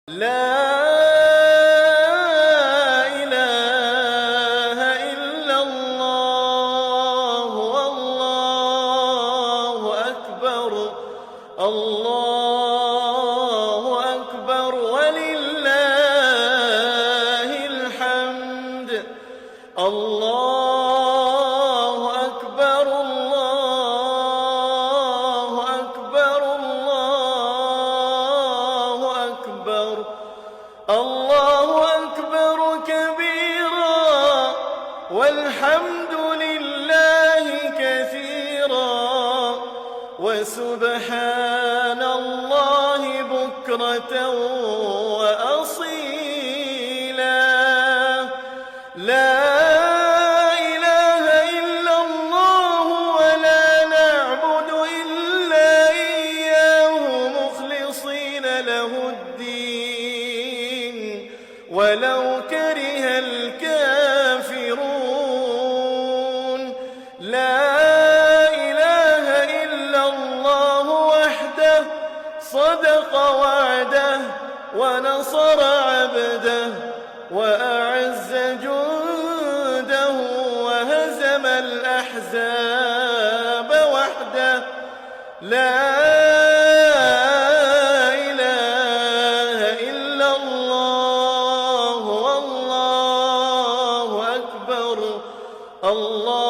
لا إله إلا الله والله أكبر الله أكبر ولله الحمد الله أكبر الله أكبر الله أكبر الله أكبر كبيرا والحمد لله كثيرا وسبحان الله بكرة وأصيلا لا إله إلا الله ولا نعبد إلا إياه مخلصين له الدين ولو كره الكافرون لا إله إلا الله وحده صدق وعده ونصر عبده وأعز جنده وهزم الأحزاب وحده لا إله إلا الله والله أكبر الله